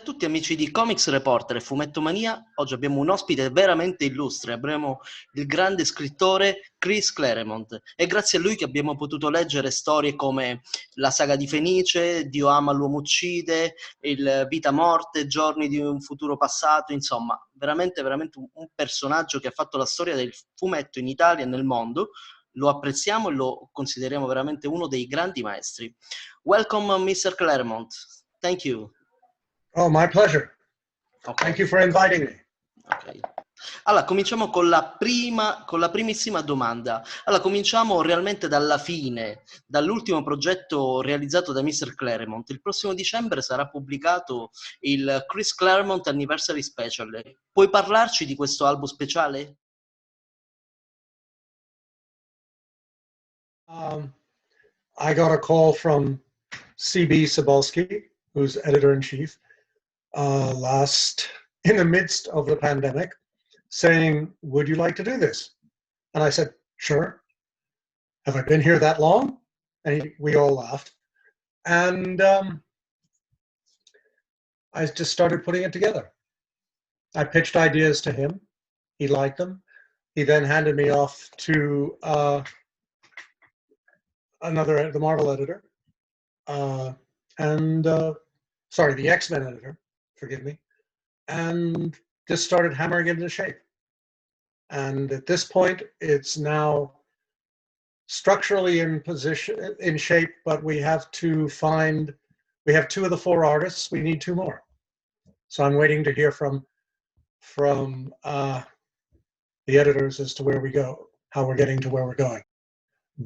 tutti amici di Comics Reporter e Fumettomania. Oggi abbiamo un ospite veramente illustre, abbiamo il grande scrittore Chris Claremont. È grazie a lui che abbiamo potuto leggere storie come la saga di Fenice, Dio ama, l'uomo uccide, il Vita Morte, Giorni di un futuro passato, insomma, veramente un personaggio che ha fatto la storia del fumetto in Italia e nel mondo. Lo apprezziamo e lo consideriamo veramente uno dei grandi maestri. Welcome, Mr. Claremont. Thank you. Oh, my pleasure. Okay. Thank you for inviting me. Okay. Allora, cominciamo con la primissima domanda. Allora, cominciamo realmente dalla fine, dall'ultimo progetto realizzato da Mr. Claremont. Il prossimo dicembre sarà pubblicato il Chris Claremont Anniversary Special. Puoi parlarci di questo album speciale? I got a call from C.B. Cebulski, who's editor-in-chief, in the midst of the pandemic, saying, would you like to do this? And I said, sure. Have I been here that long? And we all laughed. And I just started putting it together. I pitched ideas to him. He liked them. He then handed me off to the Marvel editor, the X-Men editor, forgive me, and just started hammering it into shape. And at this point, it's now structurally in shape, but we have two of the four artists. We need two more. So I'm waiting to hear from the editors as to where we go, how we're getting to where we're going.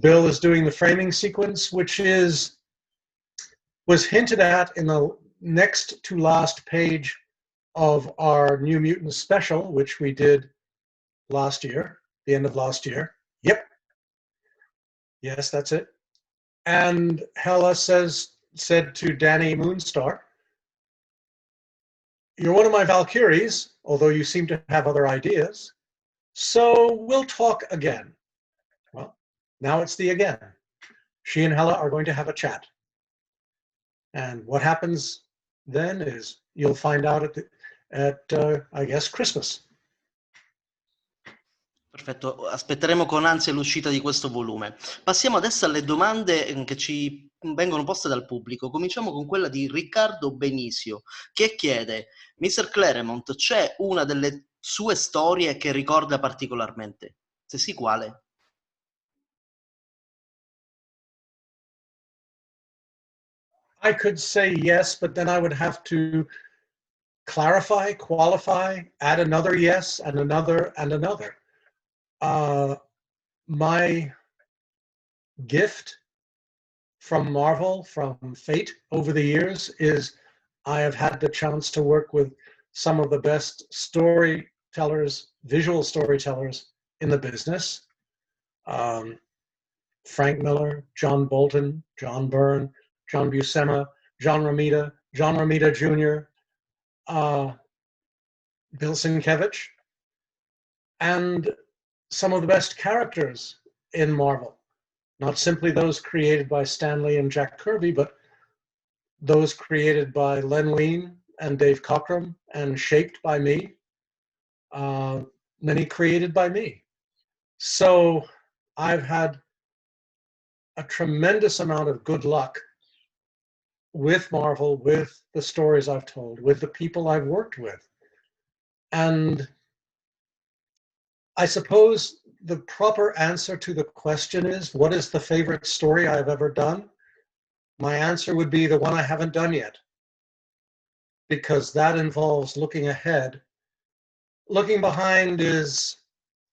Bill is doing the framing sequence, which was hinted at in the next to last page of our New Mutants special, which we did last year, the end of last year. Yep. Yes, that's it. And Hella said to Danny Moonstar, you're one of my Valkyries, although you seem to have other ideas, so we'll talk again. Well, now it's the again. She and Hella are going to have a chat. And what happens then is you'll find out at I guess, Christmas. Perfetto, aspetteremo con ansia l'uscita di questo volume. Passiamo adesso alle domande che ci vengono poste dal pubblico. Cominciamo con quella di Riccardo Benisio, che chiede: Mr. Claremont, c'è una delle sue storie che ricorda particolarmente? Se sì, quale? I could say yes, but then I would have to clarify, qualify, add another yes, and another, and another. My gift from Marvel, from Fate over the years is I have had the chance to work with some of the best storytellers, visual storytellers in the business. Frank Miller, John Bolton, John Byrne, John Buscema, John Romita Jr., Bill Sienkiewicz, and some of the best characters in Marvel. Not simply those created by Stan Lee and Jack Kirby, but those created by Len Wein and Dave Cockrum and shaped by me, many created by me. So I've had a tremendous amount of good luck with Marvel, with the stories I've told, with the people I've worked with. And I suppose the proper answer to the question is, what is the favorite story I've ever done? My answer would be the one I haven't done yet, because that involves looking ahead. Looking behind is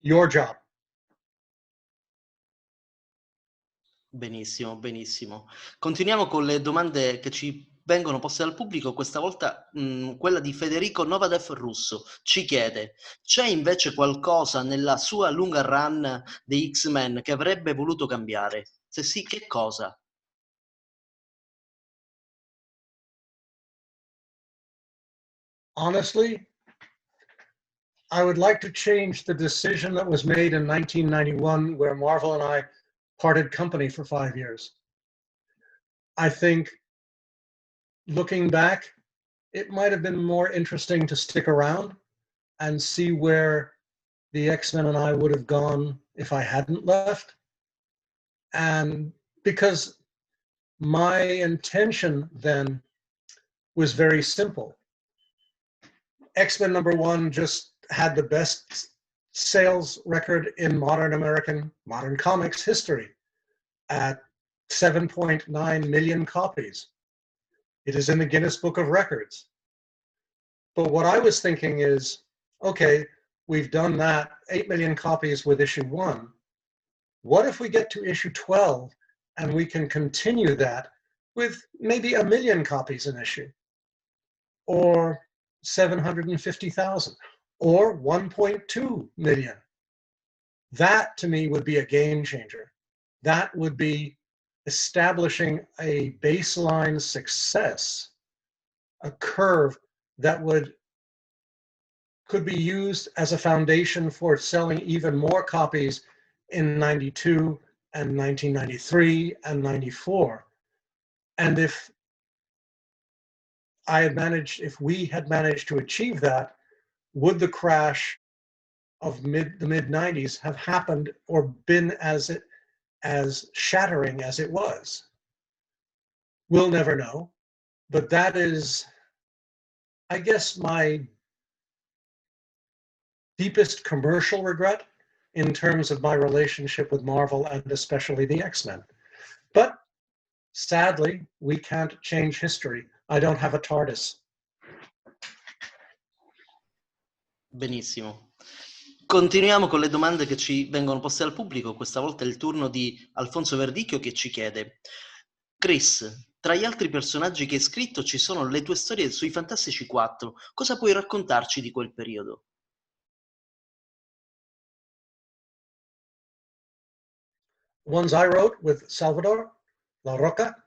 your job. Benissimo, benissimo. Continuiamo con le domande che ci vengono poste dal pubblico, questa volta quella di Federico Novadev Russo ci chiede: c'è invece qualcosa nella sua lunga run dei X-Men che avrebbe voluto cambiare? Se sì, che cosa? Honestly, I would like to change the decision that was made in 1991 where Marvel and I parted company for 5 years. I think looking back, it might have been more interesting to stick around and see where the X-Men and I would have gone if I hadn't left. And because my intention then was very simple. X-Men #1 just had the best sales record in modern comics history at 7.9 million copies. It is in the Guinness Book of Records. But what I was thinking is, okay, we've done that, 8 million copies with issue 1. What if we get to issue 12 and we can continue that with maybe 1 million copies an issue, or 750,000, or 1.2 million? That to me would be a game changer. That would be establishing a baseline success, a curve that could be used as a foundation for selling even more copies in 92 and 1993 and 94. And if we had managed to achieve that, would the crash of the mid 90s have happened or been as shattering as it was? We'll never know. But that is, I guess, my deepest commercial regret in terms of my relationship with Marvel and especially the X-Men. But sadly, we can't change history. I don't have a TARDIS. Benissimo. Continuiamo con le domande che ci vengono poste dal pubblico. Questa volta è il turno di Alfonso Verdicchio che ci chiede: Chris, tra gli altri personaggi che hai scritto ci sono le tue storie sui Fantastici 4. Cosa puoi raccontarci di quel periodo? Ones I wrote with Salvador La Roca.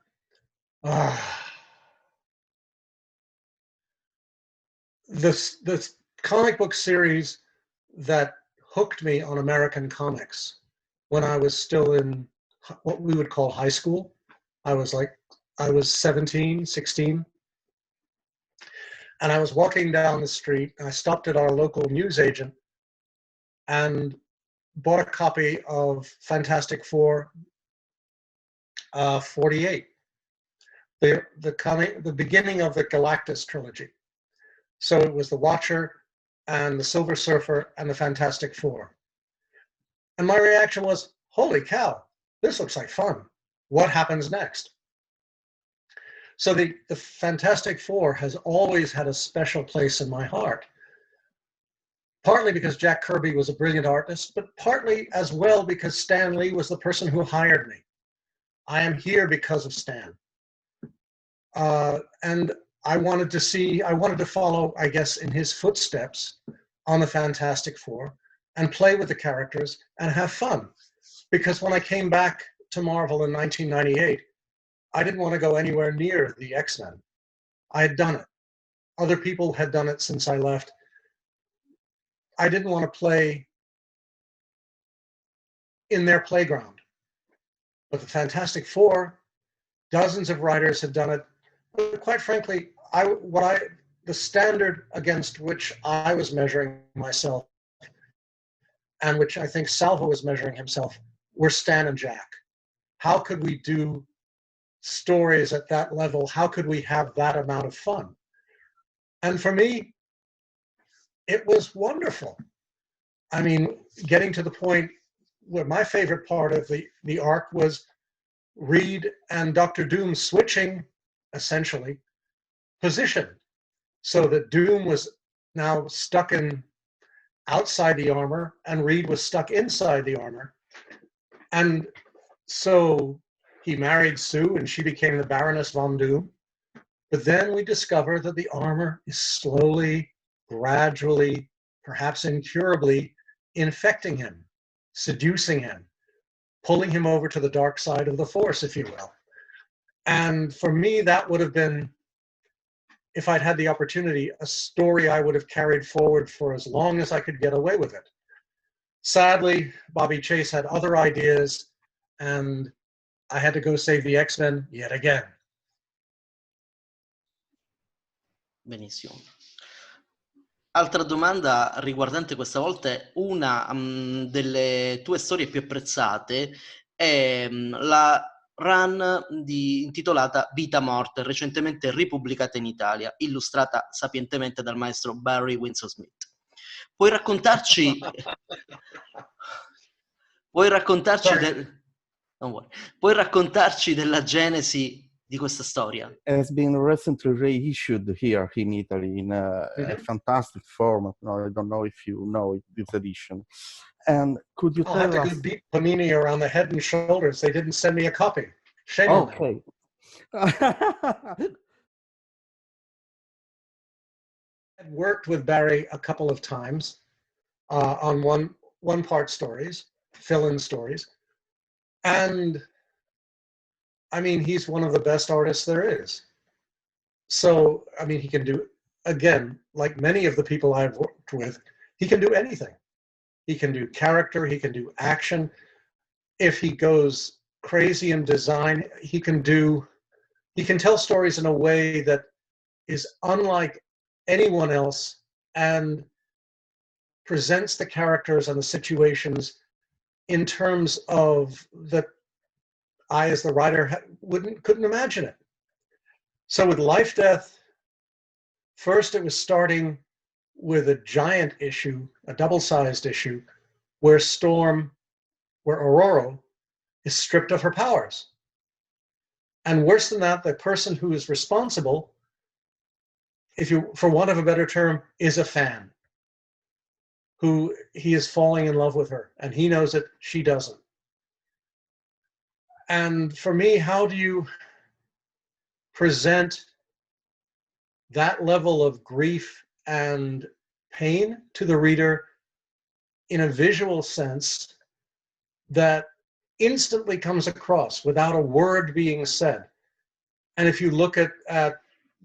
The comic book series that hooked me on American comics when I was still in what we would call high school. I was 17, 16. And I was walking down the street, and I stopped at our local newsagent and bought a copy of Fantastic Four 48, the beginning of the Galactus trilogy. So it was the Watcher and the Silver Surfer and the Fantastic Four. And my reaction was, holy cow, this looks like fun. What happens next? So the Fantastic Four has always had a special place in my heart. Partly because Jack Kirby was a brilliant artist, but partly as well because Stan Lee was the person who hired me. I am here because of Stan. And I wanted to follow, I guess, in his footsteps on the Fantastic Four and play with the characters and have fun. Because when I came back to Marvel in 1998, I didn't want to go anywhere near the X-Men. I had done it. Other people had done it since I left. I didn't want to play in their playground. But the Fantastic Four, dozens of writers had done it. But quite frankly, the standard against which I was measuring myself and which I think Salvo was measuring himself were Stan and Jack. How could we do stories at that level? How could we have that amount of fun? And for me, it was wonderful. I mean, getting to the point where my favorite part of the arc was Reed and Dr. Doom switching, essentially, position, so that Doom was now stuck outside the armor and Reed was stuck inside the armor. And so he married Sue and she became the Baroness von Doom. But then we discover that the armor is slowly, gradually, perhaps incurably infecting him, seducing him, pulling him over to the dark side of the Force, if you will. And for me, that would have been, if I'd had the opportunity, a story I would have carried forward for as long as I could get away with it. Sadly, Bobby Chase had other ideas, and I had to go save the X-Men yet again. Benissimo. Altra domanda riguardante questa volta una delle tue storie più apprezzate è la run intitolata Vita Morte, recentemente ripubblicata in Italia, illustrata sapientemente dal maestro Barry Windsor Smith. Puoi raccontarci puoi raccontarci della genesi di questa storia? Has been recently reissued here in Italy in a fantastic format. No, I don't know if you know this edition. And could you I'll tell have to us? go beat Panini around the head and shoulders. They didn't send me a copy. Shame on them. Okay. I'd worked with Barry a couple of times on one-part stories, fill-in stories. And I mean, he's one of the best artists there is. So, I mean, he can do, again, like many of the people I've worked with, he can do anything. He can do character, he can do action. If he goes crazy in design, he can tell stories in a way that is unlike anyone else and presents the characters and the situations in terms of that I, as the writer, couldn't imagine it. So with Lifedeath, first it was starting with a giant issue, a double-sized issue, where Aurora is stripped of her powers. And worse than that, the person who is responsible, for want of a better term, is a fan. Who he is falling in love with her, and he knows it, she doesn't. And for me, how do you present that level of grief and pain to the reader in a visual sense that instantly comes across without a word being said? And if you look at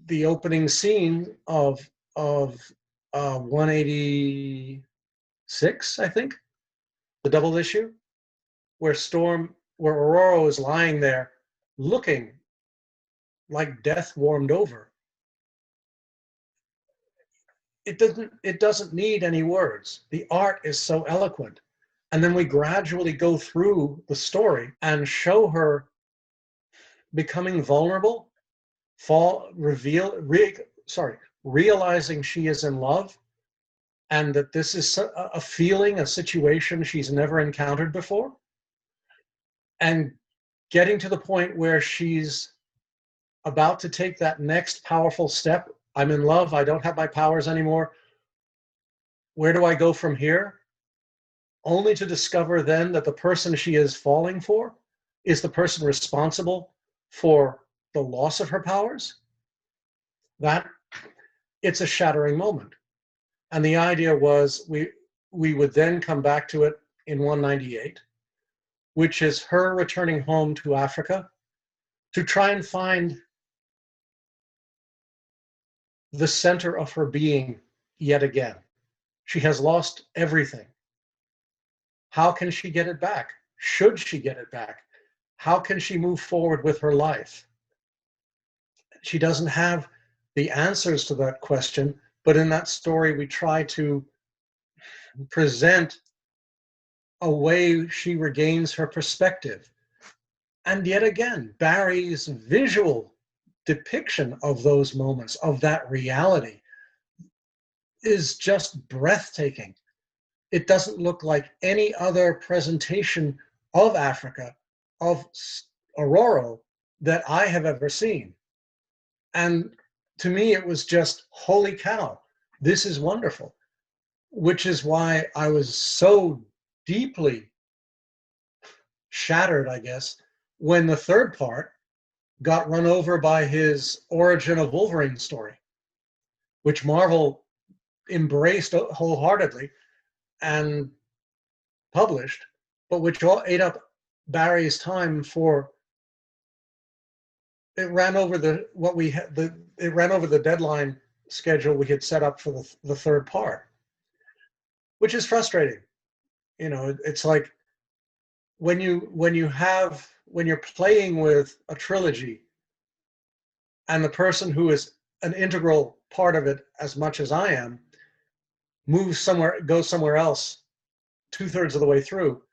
the opening scene of 186, I think, the double issue, where Aurora is lying there looking like death warmed over. It doesn't need any words. The art is so eloquent. And then we gradually go through the story and show her becoming vulnerable, realizing she is in love, and that this is a feeling, a situation she's never encountered before, and getting to the point where she's about to take that next powerful step. I'm in love, I don't have my powers anymore. Where do I go from here? Only to discover then that the person she is falling for is the person responsible for the loss of her powers. That it's a shattering moment. And the idea was we would then come back to it in 198, which is her returning home to Africa to try and find the center of her being yet again. She has lost everything. How can she get it back? Should she get it back? How can she move forward with her life? She doesn't have the answers to that question, but in that story, we try to present a way she regains her perspective. And yet again, Barry's visual depiction of those moments, of that reality, is just breathtaking. It doesn't look like any other presentation of Africa, of Aurora, that I have ever seen. And to me, it was just, holy cow, this is wonderful. Which is why I was so deeply shattered, I guess, when the third part got run over by his Origin of Wolverine story, which Marvel embraced wholeheartedly and published, but which all ate up Barry's time for. It ran over the deadline schedule we had set up for the third part, which is frustrating. You know, it's like when you're playing with a trilogy and the person who is an integral part of it as much as I am, moves somewhere, goes somewhere else 2/3 of the way through,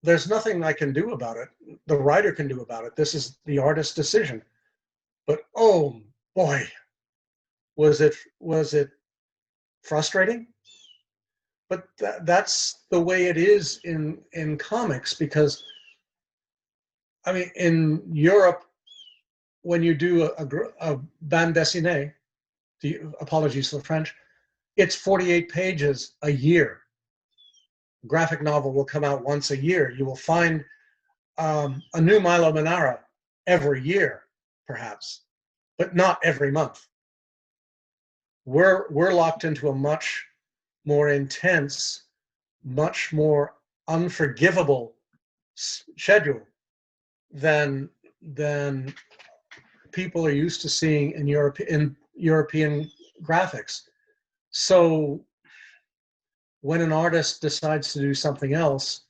there's nothing I can do about it. The writer can do about it. This is the artist's decision. But oh boy, was it frustrating? But that's the way it is in comics, because I mean, in Europe, when you do a bande dessinée, apologies for the French, it's 48 pages a year. Graphic novel will come out once a year. You will find a new Milo Manara every year, perhaps, but not every month. We're locked into a much more intense, much more unforgivable schedule than people are used to seeing in European graphics. So when an artist decides to do something else,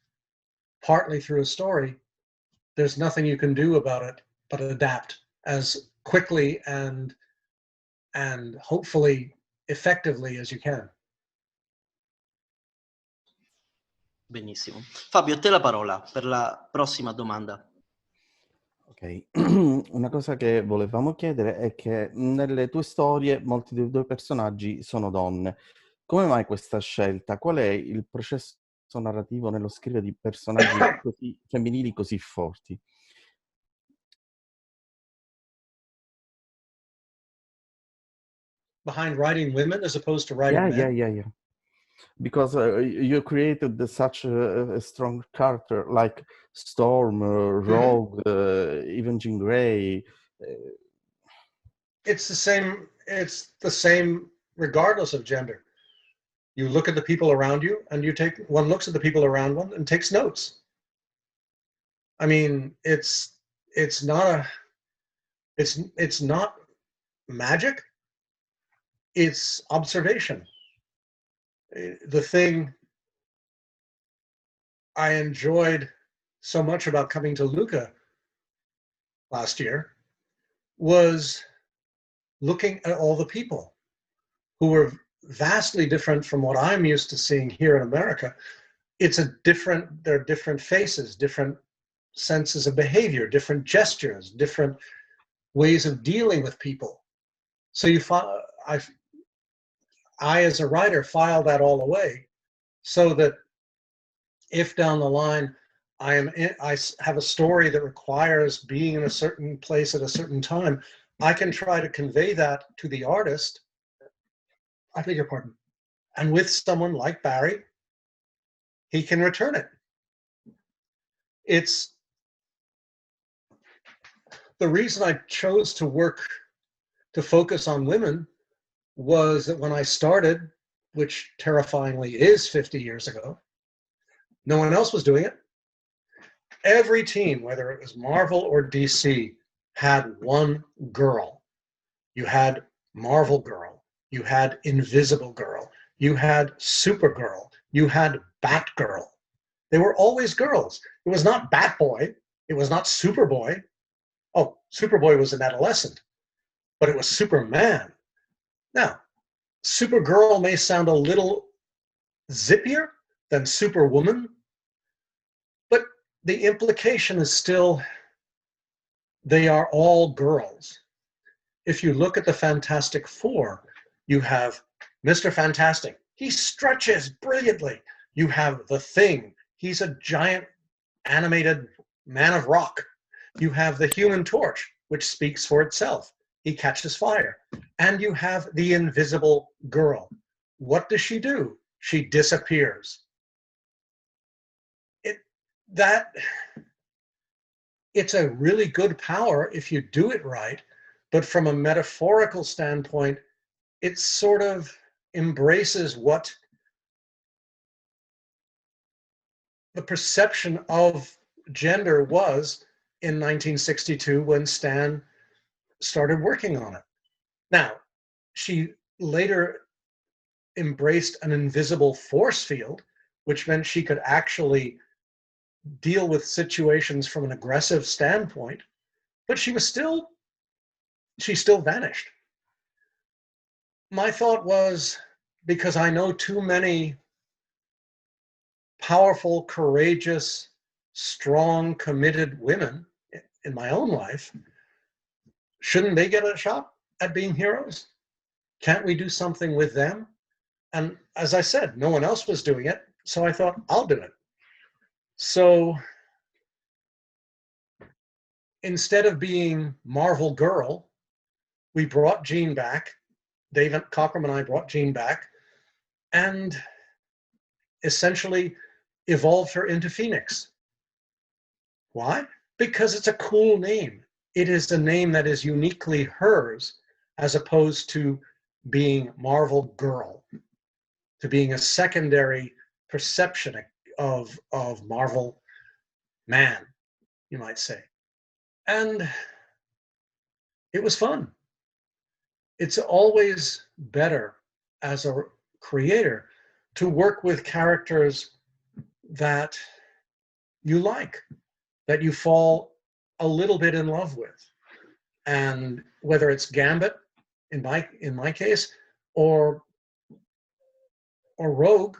partly through a story, there's nothing you can do about it but adapt as quickly and hopefully effectively as you can. Benissimo. Fabio, a te la parola per la prossima domanda. Ok, una cosa che volevamo chiedere è che nelle tue storie molti dei tuoi personaggi sono donne. Come mai questa scelta? Qual è il processo narrativo nello scrivere di personaggi così femminili così forti? Behind writing women as opposed to writing men? Yeah. Because you created such a strong character like Storm, Rogue, even Jean Grey. It's the same regardless of gender. You look at the people around you, and one looks at the people around one and takes notes. I mean, it's not magic. It's observation. The thing I enjoyed so much about coming to Lucca last year was looking at all the people who were vastly different from what I'm used to seeing here in America. There are different faces, different senses of behavior, different gestures, different ways of dealing with people. So I, as a writer, file that all away so that if down the line I have a story that requires being in a certain place at a certain time, I can try to convey that to the artist. I beg your pardon. And with someone like Barry, he can return it. It's the reason I chose to focus on women was that when I started, which terrifyingly is 50 years ago, no one else was doing it. Every team, whether it was Marvel or DC, had one girl. You had Marvel Girl, you had Invisible Girl, you had Supergirl, you had Batgirl. They were always girls. It was not Batboy, it was not Superboy. Oh, Superboy was an adolescent, but it was Superman. Now, Supergirl may sound a little zippier than Superwoman, but the implication is still they are all girls. If you look at the Fantastic Four, you have Mr. Fantastic. He stretches brilliantly. You have the Thing. He's a giant animated man of rock. You have the Human Torch, which speaks for itself. He catches fire. And you have the Invisible Girl. What does she do? She disappears. It's a really good power if you do it right, but from a metaphorical standpoint, it sort of embraces what the perception of gender was in 1962 when Stan started working on it. Now, she later embraced an invisible force field, which meant she could actually deal with situations from an aggressive standpoint, but she still vanished. my thought was, because I know too many powerful, courageous, strong, committed women in my own life, shouldn't they get a shot at being heroes? Can't we do something with them? And as I said, no one else was doing it, so I thought, I'll do it. So instead of being Marvel Girl, we brought Jean back. David Cockrum and I brought Jean back and essentially evolved her into Phoenix. Why? Because it's a cool name. It is a name that is uniquely hers, as opposed to being Marvel Girl, to being a secondary perception of Marvel man, you might say. And it was fun. It's always better as a creator to work with characters that you like, that you fall a little bit in love with. And whether it's Gambit, in my case, or Rogue,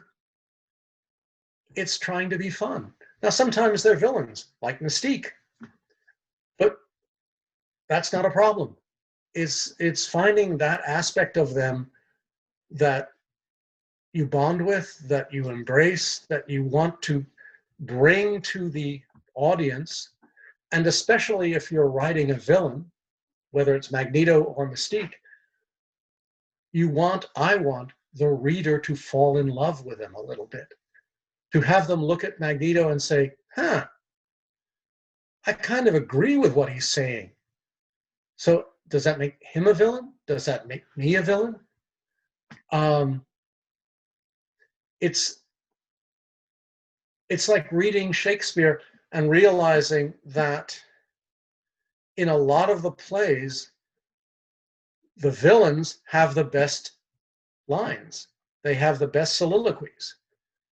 it's trying to be fun. Now, sometimes they're villains, like Mystique, but that's not a problem. It's finding that aspect of them that you bond with, that you embrace, that you want to bring to the audience. And especially if you're writing a villain, whether it's Magneto or Mystique, I want the reader to fall in love with them a little bit, to have them look at Magneto and say, huh, I kind of agree with what he's saying. So does that make him a villain? Does that make me a villain? It's like reading Shakespeare and realizing that in a lot of the plays, the villains have the best lines. They have the best soliloquies.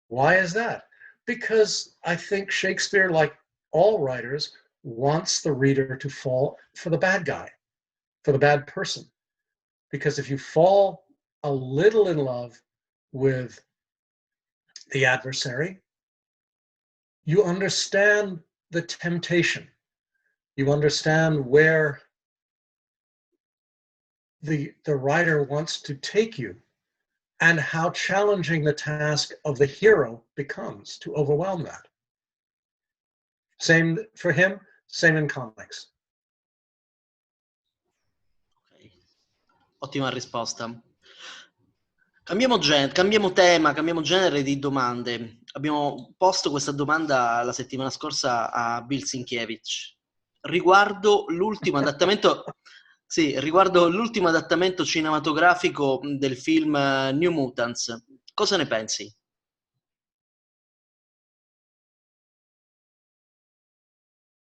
Why is that? Because I think Shakespeare, like all writers, wants the reader to fall for the bad guy, for the bad person. Because if you fall a little in love with the adversary, you understand the temptation. You understand where the writer wants to take you and how challenging the task of the hero becomes to overwhelm that. Same for him, same in comics. Okay. Ottima risposta. Cambiamo tema, cambiamo genere di domande. Abbiamo posto questa domanda la settimana scorsa a Bill Sienkiewicz riguardo l'ultimo adattamento, sì, riguardo l'ultimo adattamento cinematografico del film New Mutants. Cosa ne pensi?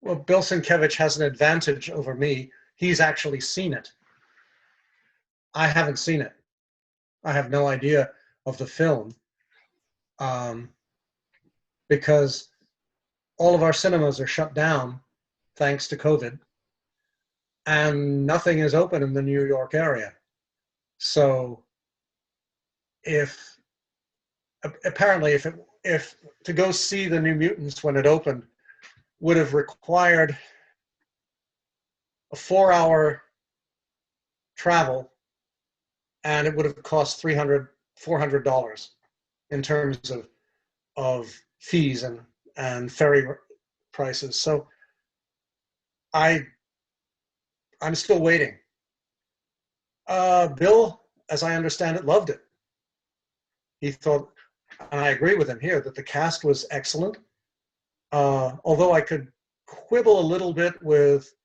Well, Bill Sienkiewicz has an advantage over me. He's actually seen it. I haven't seen it. I have no idea of the film because all of our cinemas are shut down thanks to COVID, and nothing is open in the New York area. So if to go see the New Mutants when it opened would have required a 4-hour travel, and it would have cost $400 in terms of fees and ferry prices. So I'm still waiting. Bill, as I understand it, loved it. He thought, and I agree with him here, that the cast was excellent. Although I could quibble a little bit with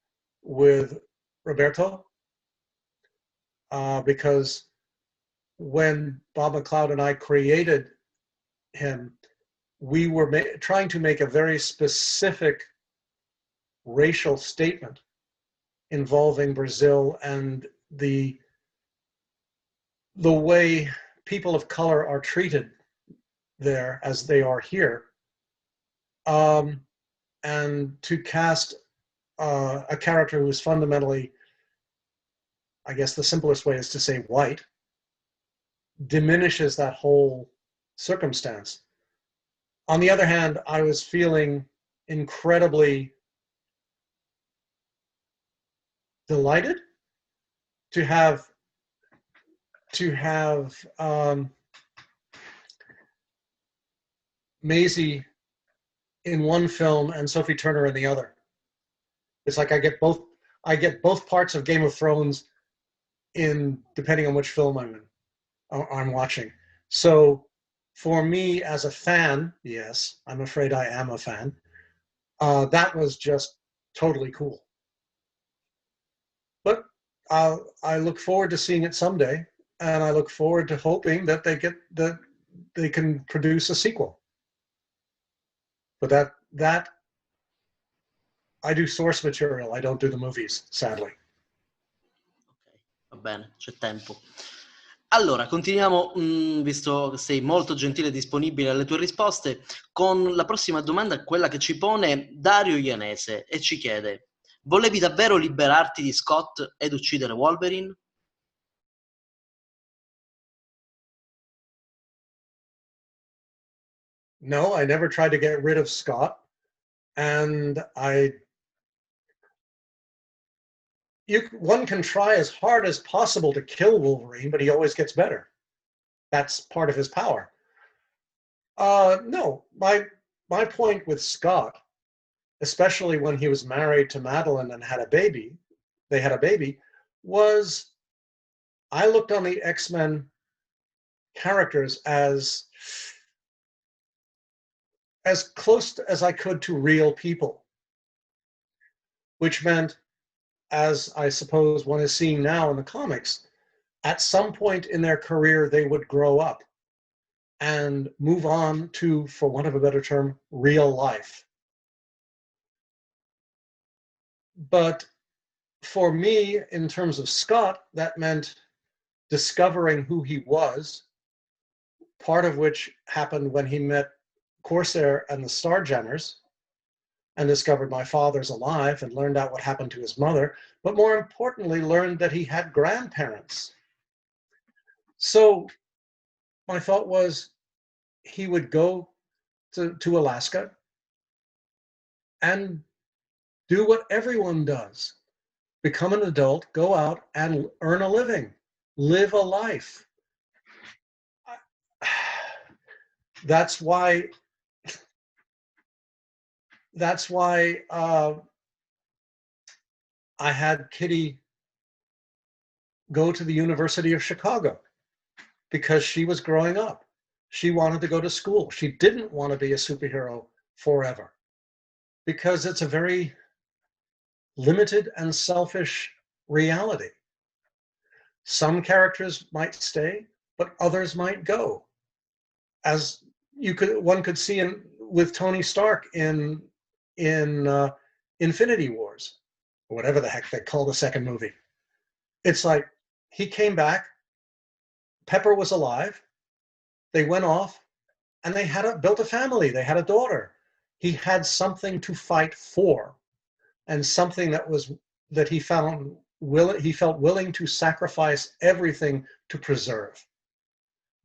Roberto, because when Bob McLeod and I created him, we were trying to make a very specific racial statement involving Brazil and the way people of color are treated there as they are here. And to cast a character who is fundamentally, I guess the simplest way is to say white, diminishes that whole circumstance. On the other hand, I was feeling incredibly delighted to have Maisie in one film and Sophie Turner in the other. It's like I get both parts of Game of Thrones in depending on which film I'm watching. So for me as a fan, yes, I'm afraid I am a fan, that was just totally cool. But I look forward to seeing it someday, and I look forward to hoping that they can produce a sequel. But that I do source material, I don't do the movies, sadly. Ok, va bene, c'è tempo. Allora, continuiamo, visto che sei molto gentile e disponibile alle tue risposte, con la prossima domanda, quella che ci pone Dario Ianese e ci chiede: volevi davvero liberarti di Scott ed uccidere Wolverine? No, I never tried to get rid of Scott, and one can try as hard as possible to kill Wolverine, but he always gets better. That's part of his power. No, my point with Scott, especially when he was married to Madeline and they had a baby, was I looked on the X-Men characters as close as I could to real people, which meant, as I suppose one is seeing now in the comics, at some point in their career, they would grow up and move on to, for want of a better term, real life. But for me, in terms of Scott, that meant discovering who he was, part of which happened when he met Corsair and the Starjammers, and discovered my father's alive and learned out what happened to his mother, but more importantly, learned that he had grandparents. So my thought was he would go to Alaska and do what everyone does. Become an adult, go out and earn a living, live a life. That's why I had Kitty go to the University of Chicago, because she was growing up. She wanted to go to school. She didn't want to be a superhero forever, because it's a very limited and selfish reality. Some characters might stay, but others might go. As one could see with Tony Stark in Infinity Wars, or whatever the heck they call the second movie. It's like he came back, Pepper was alive, they went off, and they built a family. They had a daughter. He had something to fight for, and something that he felt willing to sacrifice everything to preserve.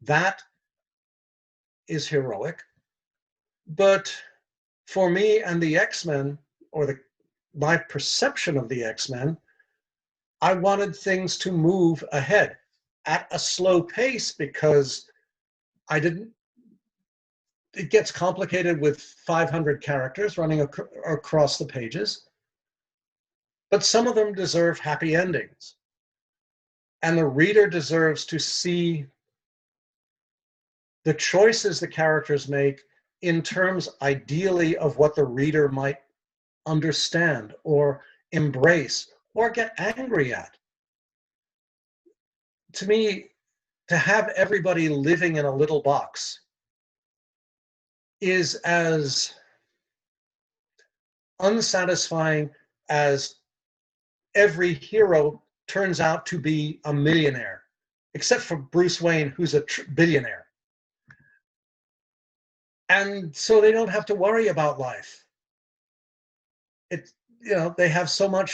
That is heroic. But for me and the X-Men, or my perception of the X-Men, I wanted things to move ahead at a slow pace, because it gets complicated with 500 characters running across the pages, but some of them deserve happy endings. And the reader deserves to see the choices the characters make in terms, ideally, of what the reader might understand or embrace or get angry at. To me, to have everybody living in a little box is as unsatisfying as every hero turns out to be a millionaire, except for Bruce Wayne, who's a billionaire. And so they don't have to worry about life. They have so many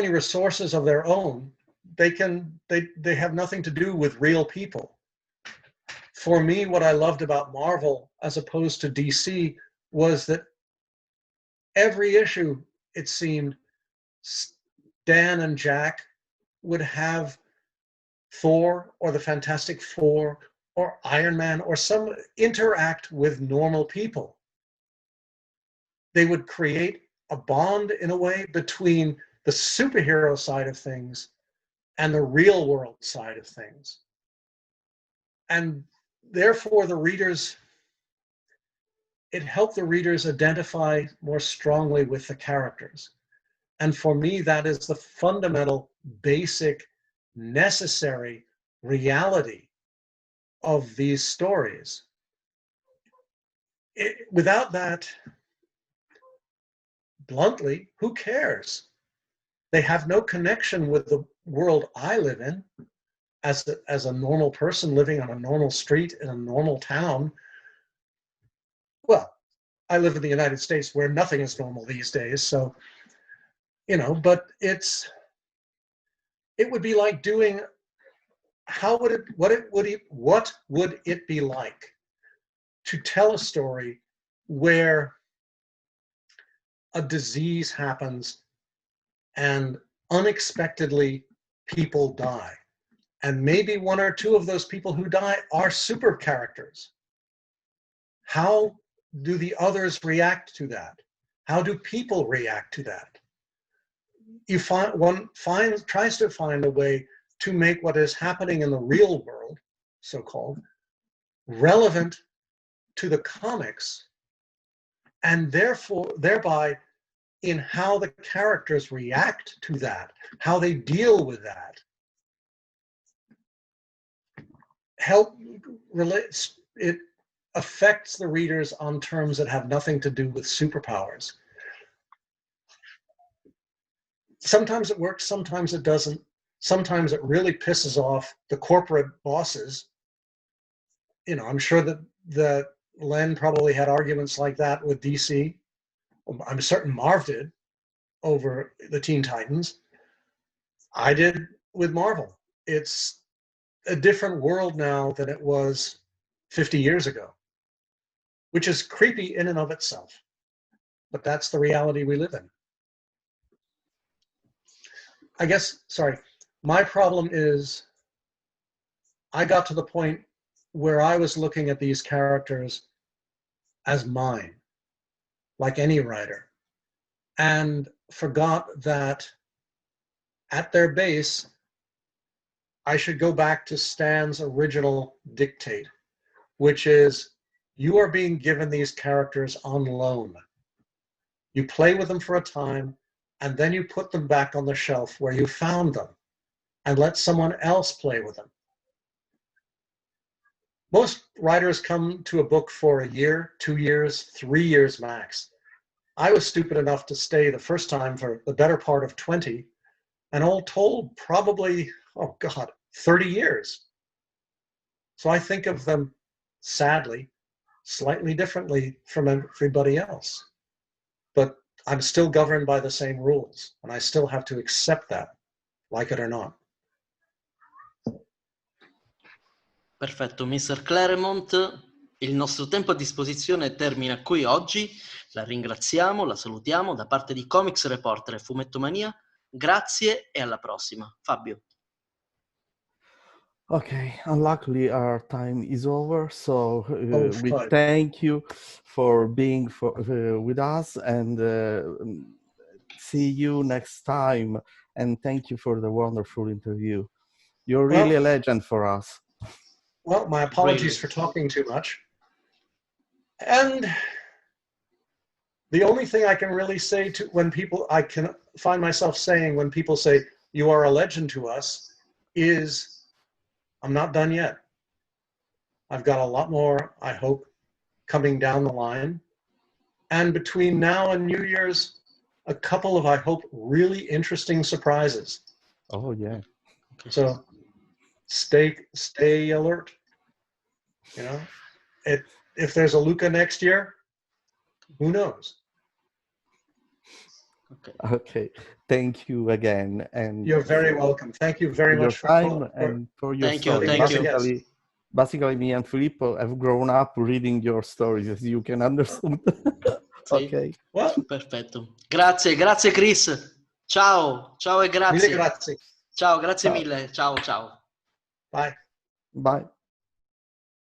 resources of their own they have nothing to do with real people. For me, what I loved about Marvel as opposed to DC was that every issue, it seemed, Stan and Jack would have Thor or the Fantastic Four or Iron Man or some interact with normal people. They would create a bond in a way between the superhero side of things and the real world side of things. And therefore it helped the readers identify more strongly with the characters. And for me, that is the fundamental, basic, necessary reality of these stories. Without that, bluntly, who cares? They have no connection with the world I live in as a normal person living on a normal street in a normal town. Well, I live in the United States where nothing is normal these days, so, but it would be like doing, what would it be like to tell a story where a disease happens and unexpectedly people die, and maybe one or two of those people who die are super characters? How do the others react to that? How do people react to that? One tries to find a way to make what is happening in the real world, so-called, relevant to the comics, and thereby in how the characters react to that, how they deal with that. It affects the readers on terms that have nothing to do with superpowers. Sometimes it works, sometimes it doesn't. Sometimes it really pisses off the corporate bosses. I'm sure that Len probably had arguments like that with DC. I'm certain Marv did over the Teen Titans. I did with Marvel. It's a different world now than it was 50 years ago, which is creepy in and of itself. But that's the reality we live in. I guess, sorry, my problem is I got to the point where I was looking at these characters as mine, like any writer, and forgot that at their base, I should go back to Stan's original dictate, which is you are being given these characters on loan. You play with them for a time, and then you put them back on the shelf where you found them and let someone else play with them. Most writers come to a book for a year, 2 years, 3 years max. I was stupid enough to stay the first time for the better part of 20, and all told, probably, 30 years. So I think of them, sadly, slightly differently from everybody else. But I'm still governed by the same rules, and I still have to accept that, like it or not. Perfetto, Mr. Claremont, il nostro tempo a disposizione termina qui oggi. La ringraziamo, la salutiamo da parte di Comics Reporter e Fumettomania. Grazie e alla prossima. Fabio. Okay, unluckily our time is over, so we fine. thank you for being with us, and see you next time, and thank you for the wonderful interview. You're really a legend for us. Well, my apologies for talking too much. And the only thing I can really say I can find myself saying when people say, you are a legend to us, is I'm not done yet. I've got a lot more, I hope, coming down the line. And between now and New Year's, a couple of, I hope, really interesting surprises. Oh, yeah. So stay alert. If there's a Luca next year, who knows? Okay. Thank you again, and You're very welcome. Thank you very your much for time and for your Thank you, story. thank you. Basically, me and Filippo have grown up reading your stories, as you can understand. Sì. Ok. Well, Perfetto. Grazie, grazie Chris. Ciao, ciao e grazie. mille grazie. Ciao, grazie Ciao. mille. Ciao, ciao. Bye. Bye.